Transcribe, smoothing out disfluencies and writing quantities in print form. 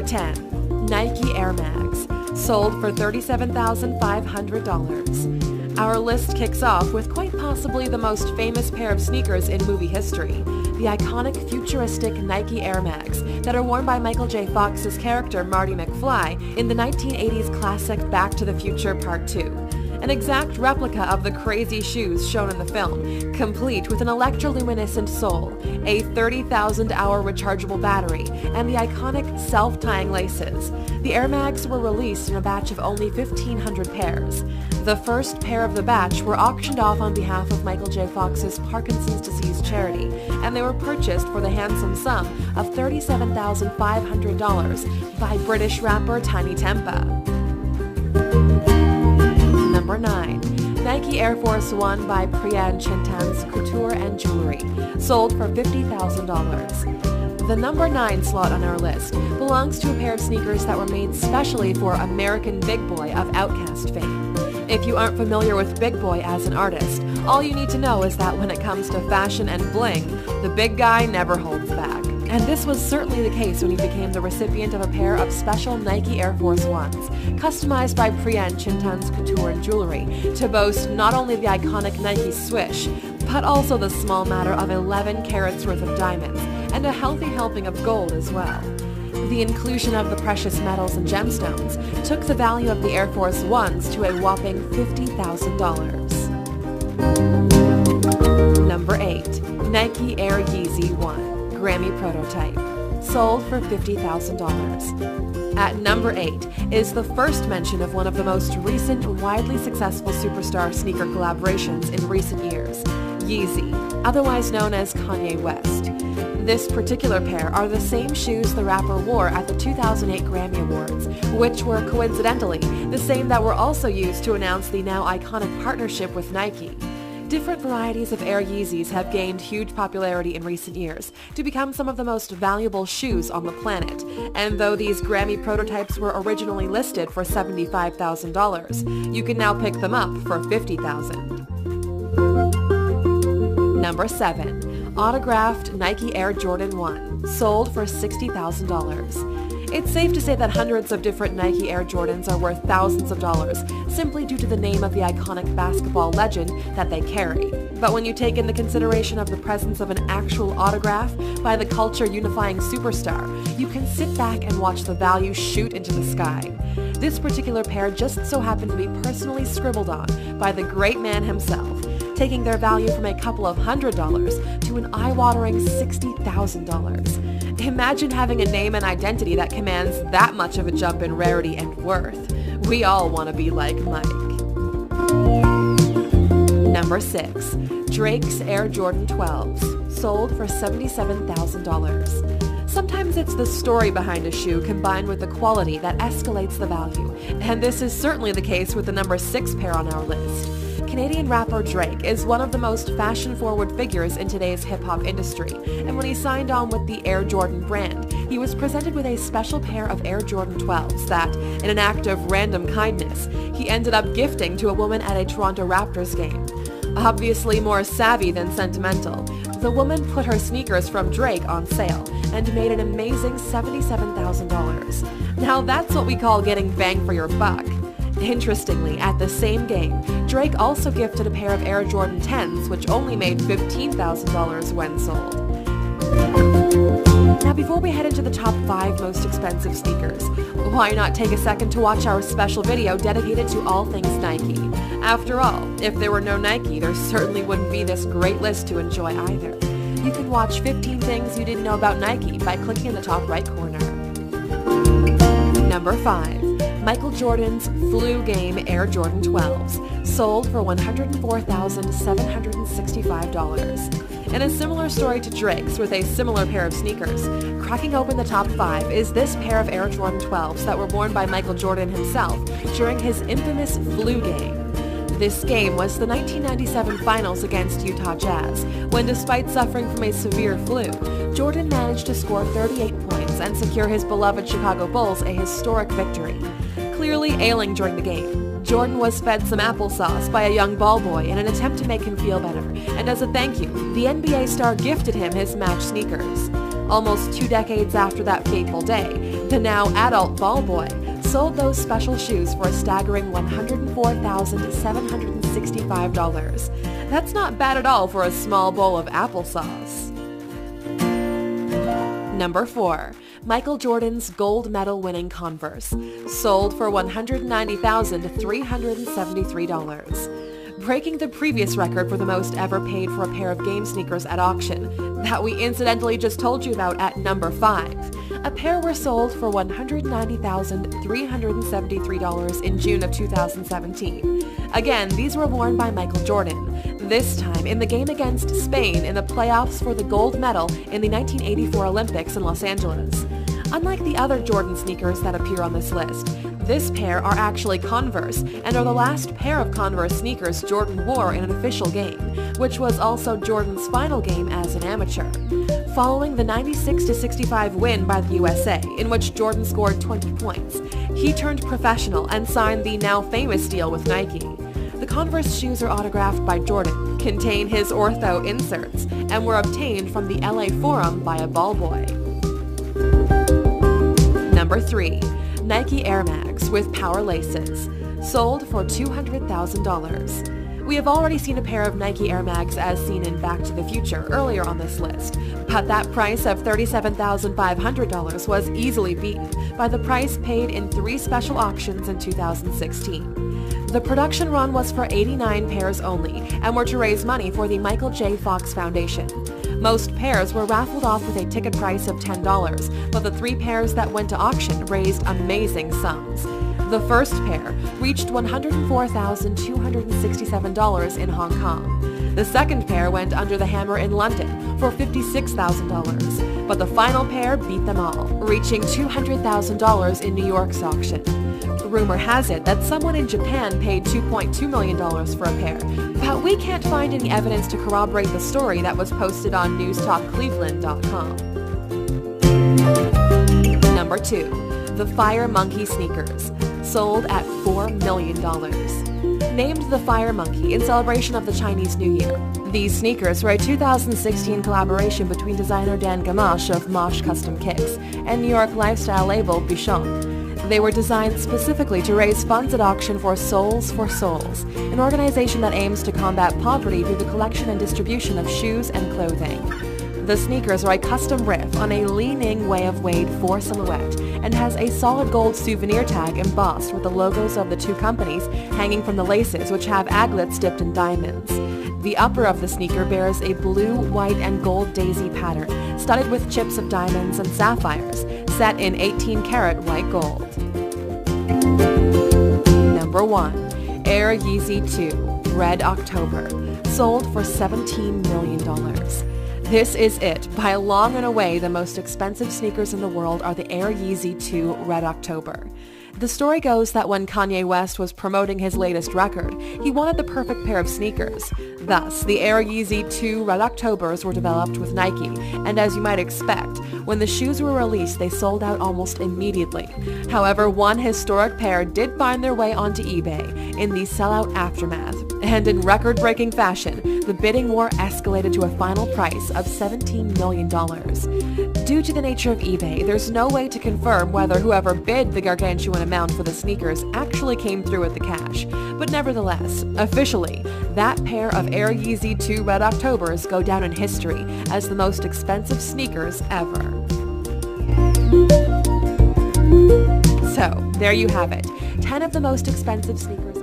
10. Nike Air Mags, sold for $37,500. Our list kicks off with quite possibly the most famous pair of sneakers in movie history, the iconic futuristic Nike Air Mags that are worn by Michael J. Fox's character Marty McFly in the 1980s classic Back to the Future Part 2. An exact replica of the crazy shoes shown in the film, complete with an electroluminescent sole, a 30,000-hour rechargeable battery, and the iconic self-tying laces. The Air Mags were released in a batch of only 1,500 pairs. The first pair of the batch were auctioned off on behalf of Michael J. Fox's Parkinson's disease charity, and they were purchased for the handsome sum of $37,500 by British rapper Tiny Tempa. Number 9. Nike Air Force One by Priyan Chintan's Couture and Jewelry, sold for $50,000. The number 9 slot on our list belongs to a pair of sneakers that were made specially for American Big Boi of Outkast fame. If you aren't familiar with Big Boi as an artist, all you need to know is that when it comes to fashion and bling, the big guy never holds back. And this was certainly the case when he became the recipient of a pair of special Nike Air Force Ones, customized by Priyan Chintan's Couture and Jewelry, to boast not only the iconic Nike swish, but also the small matter of 11 carats worth of diamonds, and a healthy helping of gold as well. The inclusion of the precious metals and gemstones took the value of the Air Force Ones to a whopping $50,000. Number 8. Nike Air Yeezy 1. Grammy Prototype, sold for $50,000. At number 8 is the first mention of one of the most recent widely successful superstar sneaker collaborations in recent years, Yeezy, otherwise known as Kanye West. This particular pair are the same shoes the rapper wore at the 2008 Grammy Awards, which were coincidentally the same that were also used to announce the now iconic partnership with Nike. Different varieties of Air Yeezys have gained huge popularity in recent years to become some of the most valuable shoes on the planet, and though these Grammy prototypes were originally listed for $75,000, you can now pick them up for $50,000. Number 7. Autographed Nike Air Jordan 1, sold for $60,000. It's safe to say that hundreds of different Nike Air Jordans are worth thousands of dollars simply due to the name of the iconic basketball legend that they carry. But when you take into consideration of the presence of an actual autograph by the culture-unifying superstar, you can sit back and watch the value shoot into the sky. This particular pair just so happened to be personally scribbled on by the great man himself, taking their value from a couple of $100 to an eye-watering $60,000. Imagine having a name and identity that commands that much of a jump in rarity and worth. We all want to be like Mike. Number 6. Drake's Air Jordan 12s, sold for $77,000. Sometimes it's the story behind a shoe combined with the quality that escalates the value, and this is certainly the case with the number 6 pair on our list. Canadian rapper Drake is one of the most fashion-forward figures in today's hip-hop industry, and when he signed on with the Air Jordan brand, he was presented with a special pair of Air Jordan 12s that, in an act of random kindness, he ended up gifting to a woman at a Toronto Raptors game. Obviously more savvy than sentimental, the woman put her sneakers from Drake on sale and made an amazing $77,000. Now that's what we call getting bang for your buck. Interestingly, at the same game, Drake also gifted a pair of Air Jordan 10s, which only made $15,000 when sold. Now before we head into the top 5 most expensive sneakers, why not take a second to watch our special video dedicated to all things Nike? After all, if there were no Nike, there certainly wouldn't be this great list to enjoy either. You can watch 15 things you didn't know about Nike by clicking in the top right corner. Number 5. Michael Jordan's Flu Game Air Jordan 12s, sold for $104,765. In a similar story to Drake's with a similar pair of sneakers, cracking open the top 5 is this pair of Air Jordan 12s that were worn by Michael Jordan himself during his infamous Flu Game. This game was the 1997 finals against Utah Jazz, when despite suffering from a severe flu, Jordan managed to score 38 points and secure his beloved Chicago Bulls a historic victory. Clearly ailing during the game, Jordan was fed some applesauce by a young ball boy in an attempt to make him feel better, and as a thank you, the NBA star gifted him his match sneakers. Almost 2 decades after that fateful day, the now adult ball boy sold those special shoes for a staggering $104,765. That's not bad at all for a small bowl of applesauce. Number 4. Michael Jordan's gold medal winning Converse, sold for $190,373. Breaking the previous record for the most ever paid for a pair of game sneakers at auction that we incidentally just told you about at number 5. A pair were sold for $190,373 in June of 2017. Again, these were worn by Michael Jordan, this time in the game against Spain in the playoffs for the gold medal in the 1984 Olympics in Los Angeles. Unlike the other Jordan sneakers that appear on this list, this pair are actually Converse and are the last pair of Converse sneakers Jordan wore in an official game, which was also Jordan's final game as an amateur. Following the 96-65 win by the USA, in which Jordan scored 20 points, he turned professional and signed the now famous deal with Nike. The Converse shoes are autographed by Jordan, contain his ortho inserts, and were obtained from the LA Forum by a ball boy. Number 3. Nike Air Max with power laces, sold for $200,000. We have already seen a pair of Nike Air Max as seen in Back to the Future earlier on this list, but that price of $37,500 was easily beaten by the price paid in 3 special auctions in 2016. The production run was for 89 pairs only and were to raise money for the Michael J. Fox Foundation. Most pairs were raffled off with a ticket price of $10, but the 3 pairs that went to auction raised amazing sums. The first pair reached $104,267 in Hong Kong. The second pair went under the hammer in London for $56,000, but the final pair beat them all, reaching $200,000 in New York's auction. Rumor has it that someone in Japan paid $2.2 million for a pair, but we can't find any evidence to corroborate the story that was posted on newstalkcleveland.com. Number 2. The Fire Monkey sneakers, sold at $4 million. Named the Fire Monkey in celebration of the Chinese New Year, these sneakers were a 2016 collaboration between designer Dan Gamache of Mosh Custom Kicks and New York lifestyle label Bouchon. They were designed specifically to raise funds at auction for Souls for Souls, an organization that aims to combat poverty through the collection and distribution of shoes and clothing. The sneakers are a custom riff on a Li-Ning Way of Wade 4 silhouette and has a solid gold souvenir tag embossed with the logos of the 2 companies hanging from the laces, which have aglets dipped in diamonds. The upper of the sneaker bears a blue, white, and gold daisy pattern, studded with chips of diamonds and sapphires, set in 18-karat white gold. Number 1. Air Yeezy 2 Red October, sold for $17 million. This is it. By long and away, the most expensive sneakers in the world are the Air Yeezy 2 Red October. The story goes that when Kanye West was promoting his latest record, he wanted the perfect pair of sneakers. Thus, the Air Yeezy 2 Red Octobers were developed with Nike, and as you might expect, when the shoes were released, they sold out almost immediately. However, one historic pair did find their way onto eBay in the sellout aftermath, and in record-breaking fashion, the bidding war escalated to a final price of $17 million. Due to the nature of eBay, there's no way to confirm whether whoever bid the gargantuan amount for the sneakers actually came through with the cash, but nevertheless, officially, that pair of Air Yeezy 2 Red Octobers go down in history as the most expensive sneakers ever. So, there you have it, 10 of the most expensive sneakers